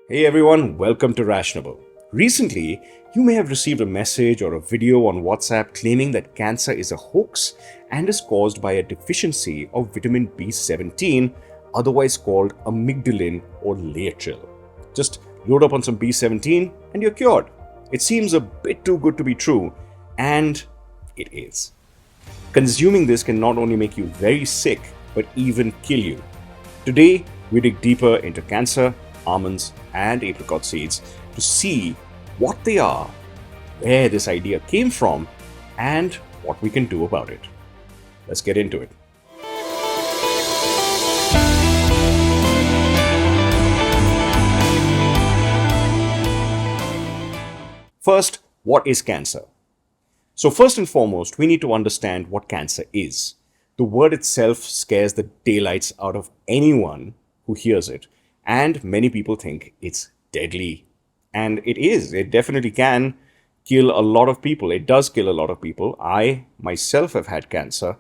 Hey everyone, welcome to Rationable. Recently, you may have received a message or a video on WhatsApp claiming that cancer is a hoax and is caused by a deficiency of vitamin B17, otherwise called amygdalin or laetrile. Just load up on some B17 and you're cured. It seems a bit too good to be true, and it is. Consuming this can not only make you very sick, but even kill you. Today, we dig deeper into cancer, almonds, and apricot seeds to see what they are, where this idea came from, and what we can do about it. Let's get into it. First, what is cancer? So, first and foremost, we need to understand what cancer is. The word itself scares the daylights out of anyone who hears it, and many people think it's deadly. And it is, it definitely can kill a lot of people. It does kill a lot of people. I myself have had cancer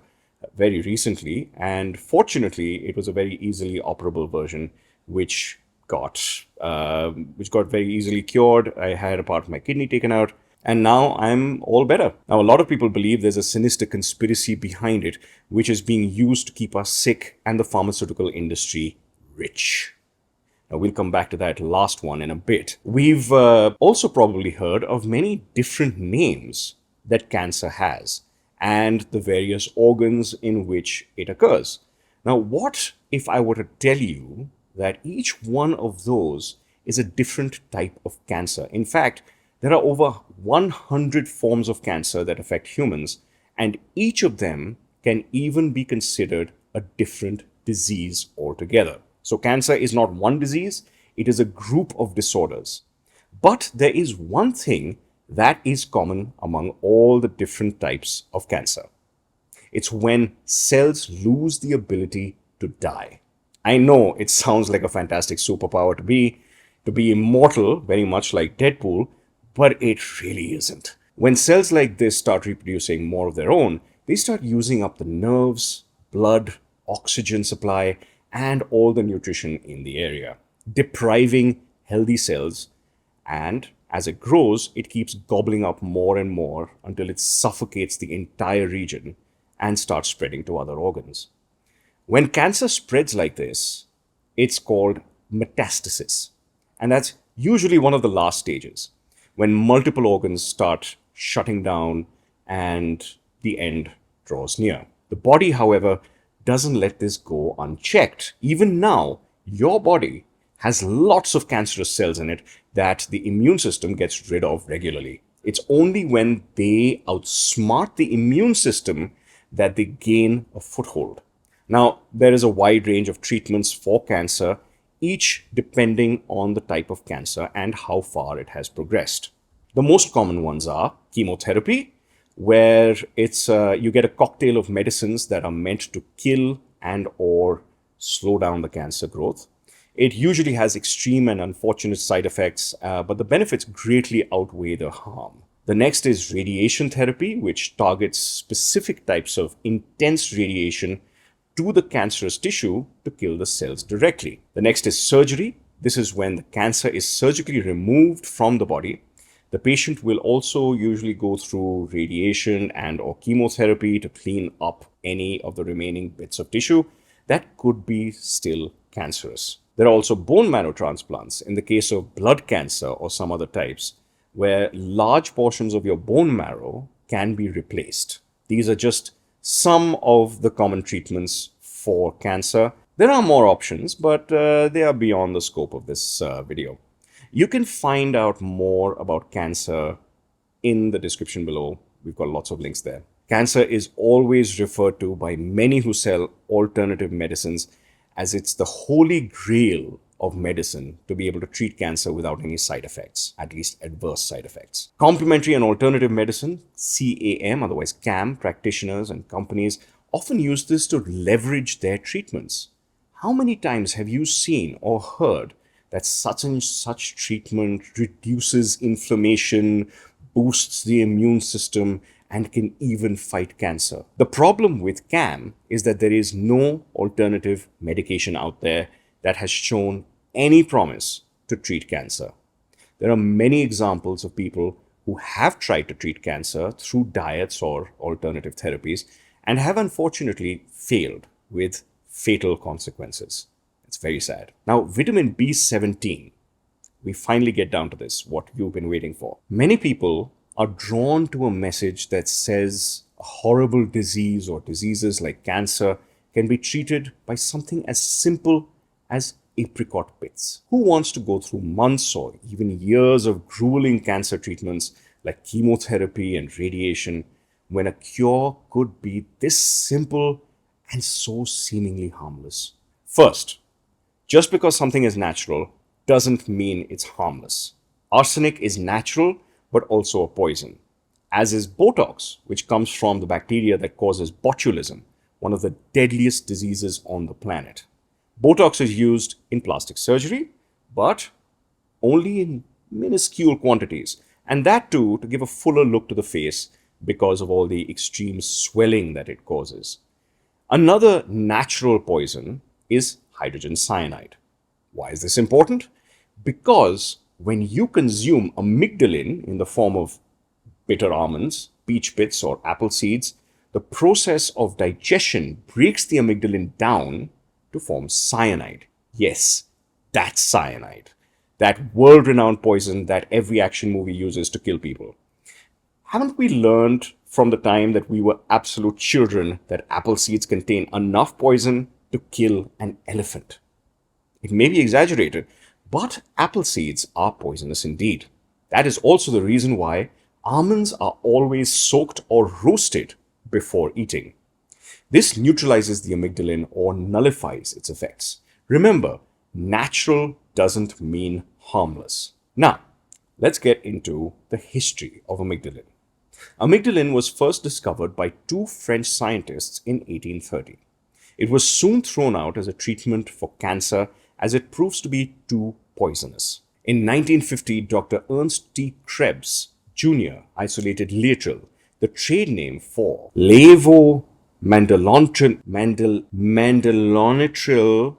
very recently, and fortunately, it was a very easily operable version, which got very easily cured. I had a part of my kidney taken out, and now I'm all better. Now, a lot of people believe there's a sinister conspiracy behind it, which is being used to keep us sick and the pharmaceutical industry rich. Now, we'll come back to that last one in a bit. We've also probably heard of many different names that cancer has and the various organs in which it occurs. Now, what if I were to tell you that each one of those is a different type of cancer? In fact, there are over 100 forms of cancer that affect humans, and each of them can even be considered a different disease altogether. So, cancer is not one disease, it is a group of disorders. But there is one thing that is common among all the different types of cancer. It's when cells lose the ability to die. I know it sounds like a fantastic superpower to be immortal, very much like Deadpool, but it really isn't. When cells like this start reproducing more of their own, they start using up the nerves, blood, oxygen supply, and all the nutrition in the area, depriving healthy cells. And as it grows, it keeps gobbling up more and more until it suffocates the entire region and starts spreading to other organs. When cancer spreads like this, it's called metastasis. And that's usually one of the last stages, when multiple organs start shutting down and the end draws near. The body, however, doesn't let this go unchecked. Even now, your body has lots of cancerous cells in it that the immune system gets rid of regularly. It's only when they outsmart the immune system that they gain a foothold. Now, there is a wide range of treatments for cancer, each depending on the type of cancer and how far it has progressed. The most common ones are chemotherapy, where it's you get a cocktail of medicines that are meant to kill and or slow down the cancer growth. It usually has extreme and unfortunate side effects, but the benefits greatly outweigh the harm. The next is radiation therapy, which targets specific types of intense radiation to the cancerous tissue to kill the cells directly. The next is surgery. This is when the cancer is surgically removed from the body. The patient will also usually go through radiation and or chemotherapy to clean up any of the remaining bits of tissue that could be still cancerous. There are also bone marrow transplants in the case of blood cancer or some other types, where large portions of your bone marrow can be replaced. These are just some of the common treatments for cancer. There are more options, but they are beyond the scope of this video. You can find out more about cancer in the description below. We've got lots of links there. Cancer is always referred to by many who sell alternative medicines as it's the holy grail of medicine to be able to treat cancer without any side effects, at least adverse side effects. Complementary and alternative medicine, CAM, otherwise CAM, practitioners and companies often use this to leverage their treatments. How many times have you seen or heard that such and such treatment reduces inflammation, boosts the immune system, and can even fight cancer? The problem with CAM is that there is no alternative medication out there that has shown any promise to treat cancer. There are many examples of people who have tried to treat cancer through diets or alternative therapies and have unfortunately failed with fatal consequences. It's very sad. Now, vitamin B17, we finally get down to this, what you've been waiting for. Many people are drawn to a message that says a horrible disease or diseases like cancer can be treated by something as simple as apricot pits. Who wants to go through months or even years of grueling cancer treatments like chemotherapy and radiation when a cure could be this simple and so seemingly harmless? First, just because something is natural doesn't mean it's harmless. Arsenic is natural but also a poison, as is Botox, which comes from the bacteria that causes botulism, one of the deadliest diseases on the planet. Botox is used in plastic surgery, but only in minuscule quantities, and that too to give a fuller look to the face because of all the extreme swelling that it causes. Another natural poison is hydrogen cyanide. Why is this important? Because when you consume amygdalin in the form of bitter almonds, peach pits, or apple seeds, the process of digestion breaks the amygdalin down to form cyanide. Yes, that's cyanide. That world-renowned poison that every action movie uses to kill people. Haven't we learned from the time that we were absolute children that apple seeds contain enough poison to kill an elephant? It may be exaggerated, but apple seeds are poisonous indeed. That is also the reason why almonds are always soaked or roasted before eating. This neutralizes the amygdalin or nullifies its effects. Remember, natural doesn't mean harmless. Now, let's get into the history of amygdalin. Amygdalin was first discovered by two French scientists in 1830. It was soon thrown out as a treatment for cancer as it proves to be too poisonous. In 1950, Dr. Ernst T. Krebs Jr. isolated Laetrile, the trade name for levomandelonitril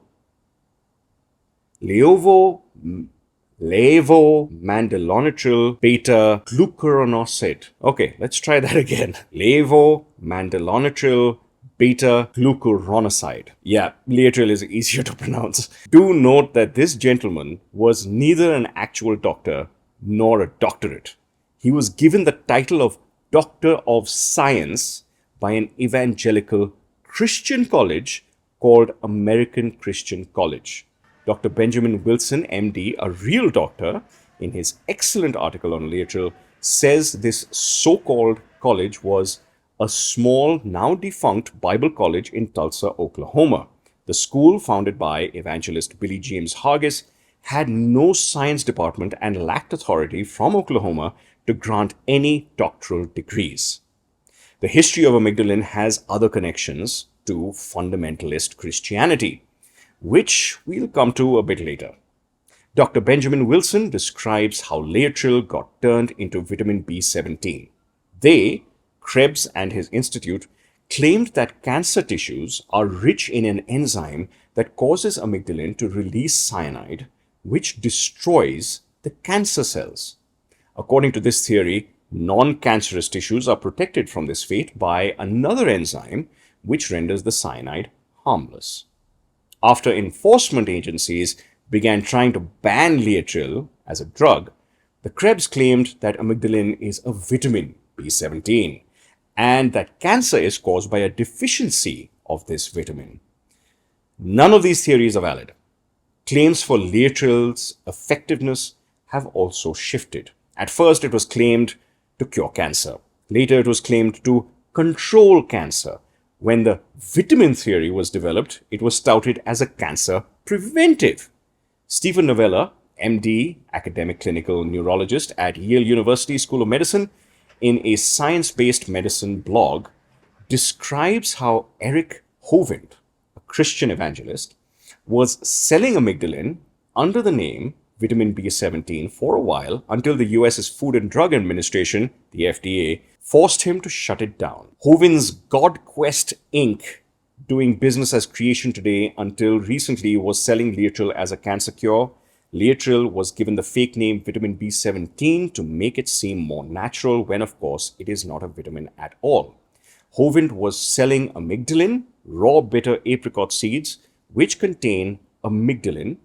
beta glucuronoside. Okay, let's try that again. Levomandelonitril beta glucuronoside. Yeah, Laetrile is easier to pronounce. Do note that this gentleman was neither an actual doctor nor a doctorate. He was given the title of Doctor of Science by an evangelical Christian college called American Christian College. Dr. Benjamin Wilson, MD, a real doctor, in his excellent article on Laetrile, says this so-called college was a small, now defunct Bible college in Tulsa, Oklahoma. The school, founded by evangelist Billy James Hargis, had no science department and lacked authority from Oklahoma to grant any doctoral degrees. The history of amygdalin has other connections to fundamentalist Christianity, which we'll come to a bit later. Dr. Benjamin Wilson describes how Laetrile got turned into vitamin B17. They, Krebs and his institute, claimed that cancer tissues are rich in an enzyme that causes amygdalin to release cyanide, which destroys the cancer cells. According to this theory, non-cancerous tissues are protected from this fate by another enzyme which renders the cyanide harmless. After enforcement agencies began trying to ban Laetrile as a drug, the Krebs claimed that amygdalin is a vitamin, B17, and that cancer is caused by a deficiency of this vitamin. None of these theories are valid. Claims for Laetrile's effectiveness have also shifted. At first, it was claimed to cure cancer. Later, it was claimed to control cancer. When the vitamin theory was developed, it was touted as a cancer preventive. Stephen Novella, MD, academic clinical neurologist at Yale University School of Medicine, in a science-based medicine blog, describes how Eric Hovind, a Christian evangelist, was selling amygdalin under the name vitamin B17 for a while until the US's Food and Drug Administration, the FDA, forced him to shut it down. Hovind's God Quest Inc., doing business as Creation Today until recently, was selling Laetrile as a cancer cure, Laetrile was given the fake name vitamin B17 to make it seem more natural when, of course, it is not a vitamin at all. Hovind was selling amygdalin, raw bitter apricot seeds, which contain amygdalin,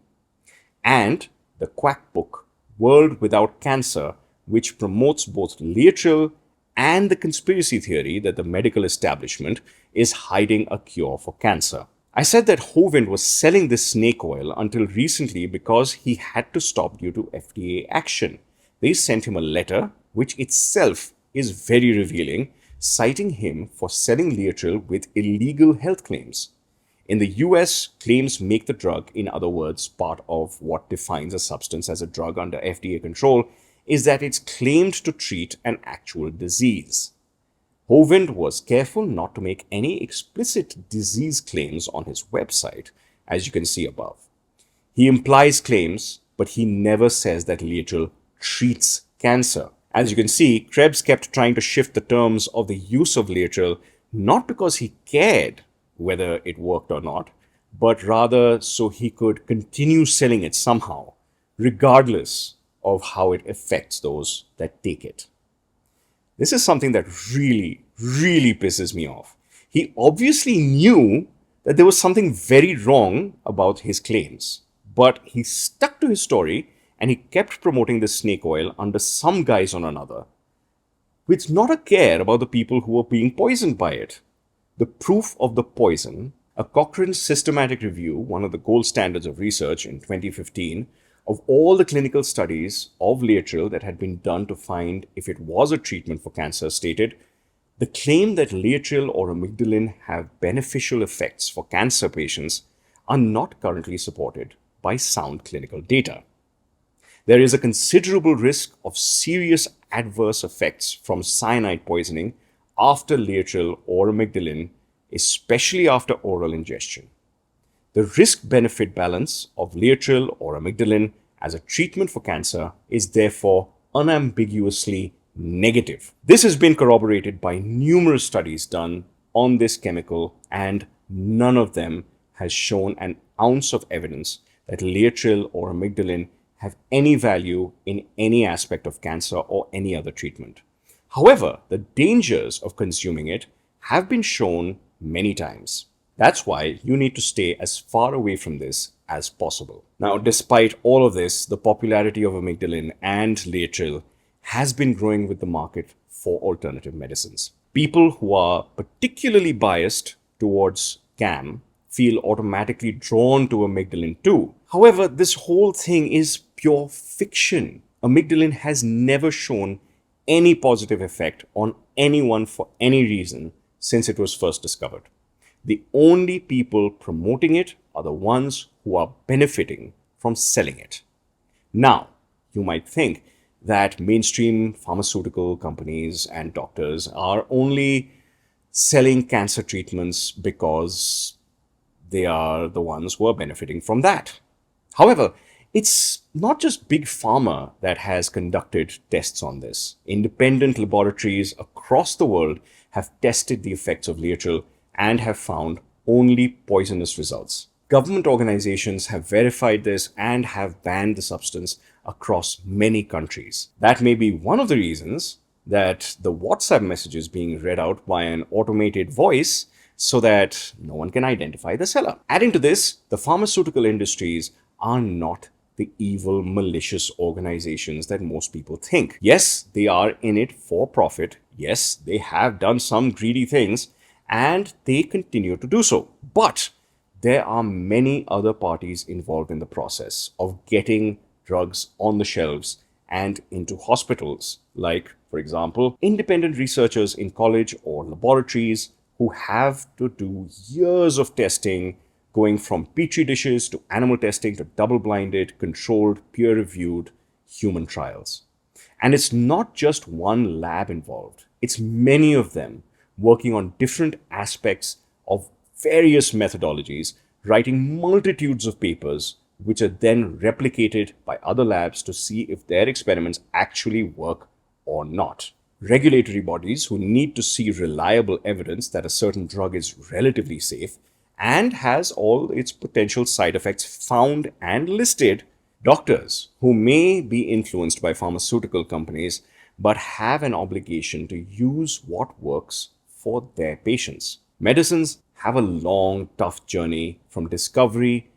and the quack book, World Without Cancer, which promotes both Laetrile and the conspiracy theory that the medical establishment is hiding a cure for cancer. I said that Hovind was selling this snake oil until recently because he had to stop due to FDA action. They sent him a letter, which itself is very revealing, citing him for selling Laetrile with illegal health claims. In the US, claims make the drug, in other words, part of what defines a substance as a drug under FDA control, is that it's claimed to treat an actual disease. Hovind was careful not to make any explicit disease claims on his website, as you can see above. He implies claims, but he never says that Laetrile treats cancer. As you can see, Krebs kept trying to shift the terms of the use of Laetrile, not because he cared whether it worked or not, but rather so he could continue selling it somehow, regardless of how it affects those that take it. This is something that really, really pisses me off. He obviously knew that there was something very wrong about his claims, but he stuck to his story and he kept promoting this snake oil under some guise or another, with not a care about the people who were being poisoned by it. The proof of the poison, a Cochrane systematic review, one of the gold standards of research in 2015, of all the clinical studies of Laetrile that had been done to find if it was a treatment for cancer, stated, the claim that Laetrile or amygdalin have beneficial effects for cancer patients are not currently supported by sound clinical data. There is a considerable risk of serious adverse effects from cyanide poisoning after Laetrile or amygdalin, especially after oral ingestion. The risk-benefit balance of Laetrile or amygdalin as a treatment for cancer is therefore unambiguously negative. This has been corroborated by numerous studies done on this chemical, and none of them has shown an ounce of evidence that Laetrile or amygdalin have any value in any aspect of cancer or any other treatment. However, the dangers of consuming it have been shown many times. That's why you need to stay as far away from this as possible. Now, despite all of this, the popularity of amygdalin and Laetrile has been growing with the market for alternative medicines. People who are particularly biased towards CAM feel automatically drawn to amygdalin too. However, this whole thing is pure fiction. Amygdalin has never shown any positive effect on anyone for any reason since it was first discovered. The only people promoting it are the ones who are benefiting from selling it. Now, you might think that mainstream pharmaceutical companies and doctors are only selling cancer treatments because they are the ones who are benefiting from that. However, it's not just Big Pharma that has conducted tests on this. Independent laboratories across the world have tested the effects of Laetrile and have found only poisonous results. Government organizations have verified this and have banned the substance across many countries. That may be one of the reasons that the WhatsApp messages being read out by an automated voice so that no one can identify the seller. Adding to this, the pharmaceutical industries are not the evil, malicious organizations that most people think. Yes, they are in it for profit. Yes, they have done some greedy things and they continue to do so. But there are many other parties involved in the process of getting drugs on the shelves and into hospitals, like, for example, independent researchers in college or laboratories who have to do years of testing, going from petri dishes to animal testing to double-blinded, controlled, peer-reviewed human trials. And it's not just one lab involved. It's many of them working on different aspects of various methodologies, writing multitudes of papers, which are then replicated by other labs to see if their experiments actually work or not. Regulatory bodies who need to see reliable evidence that a certain drug is relatively safe and has all its potential side effects found and listed Doctors who may be influenced by pharmaceutical companies but have an obligation to use what works for their patients. Medicines have a long, tough journey from discovery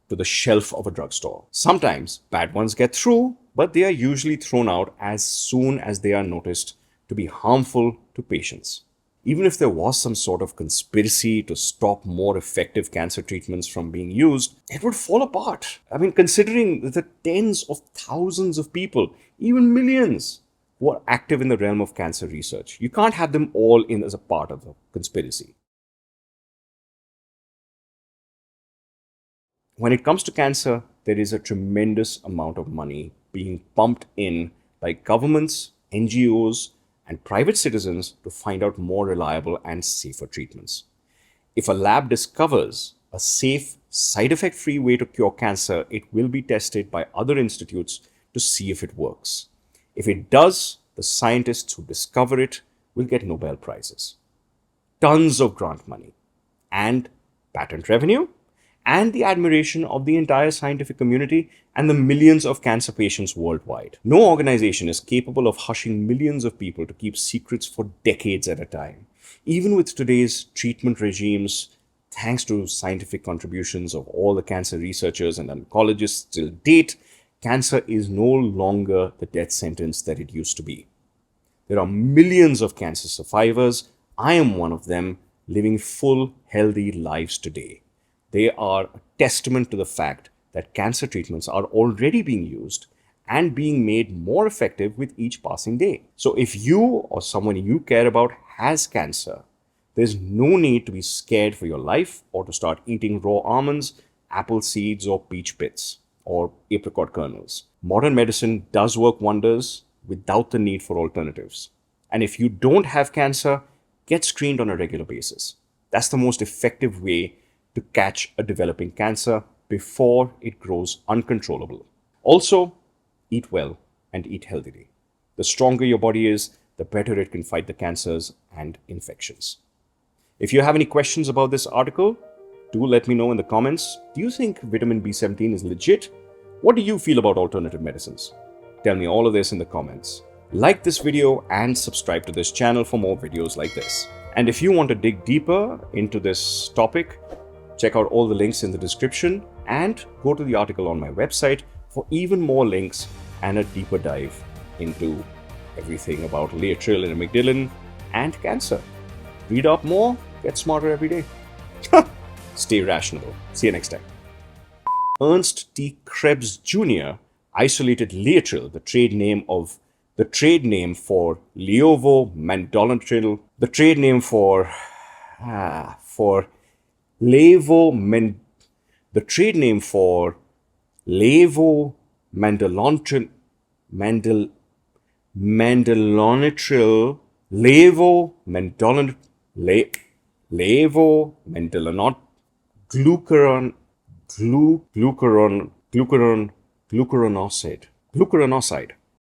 to the shelf of a drugstore. Sometimes bad ones get through, but they are usually thrown out as soon as they are noticed to be harmful to patients. Even if there was some sort of conspiracy to stop more effective cancer treatments from being used, it would fall apart. I mean, considering the tens of thousands of people, even millions, who are active in the realm of cancer research, you can't have them all in as a part of the conspiracy. When it comes to cancer, there is a tremendous amount of money being pumped in by governments, NGOs, and private citizens to find out more reliable and safer treatments. If a lab discovers a safe, side effect free way to cure cancer, it will be tested by other institutes to see if it works. If it does, the scientists who discover it will get Nobel Prizes, tons of grant money, and patent revenue, and the admiration of the entire scientific community and the millions of cancer patients worldwide. No organization is capable of hushing millions of people to keep secrets for decades at a time. Even with today's treatment regimes, thanks to scientific contributions of all the cancer researchers and oncologists till date, cancer is no longer the death sentence that it used to be. There are millions of cancer survivors. I am one of them, living full, healthy lives today. They are a testament to the fact that cancer treatments are already being used and being made more effective with each passing day. So, if you or someone you care about has cancer, there's no need to be scared for your life or to start eating raw almonds, apple seeds, or peach pits or apricot kernels. Modern medicine does work wonders without the need for alternatives. And if you don't have cancer, get screened on a regular basis. That's the most effective way to catch a developing cancer before it grows uncontrollable. Also, eat well and eat healthily. The stronger your body is, the better it can fight the cancers and infections. If you have any questions about this article, do let me know in the comments. Do you think vitamin B17 is legit? What do you feel about alternative medicines? Tell me all of this in the comments. Like this video and subscribe to this channel for more videos like this. And if you want to dig deeper into this topic, check out all the links in the description and go to the article on my website for even more links and a deeper dive into everything about Laetrile and amygdalin and cancer. Read up more, get smarter every day. Stay rational. See you next time. Ernst T. Krebs Jr. isolated Laetrile, the trade name for levomandolantril, the trade name for levoman, the trade name for levomandolantril, mandalonitril, levomandolanot, glucuronoside.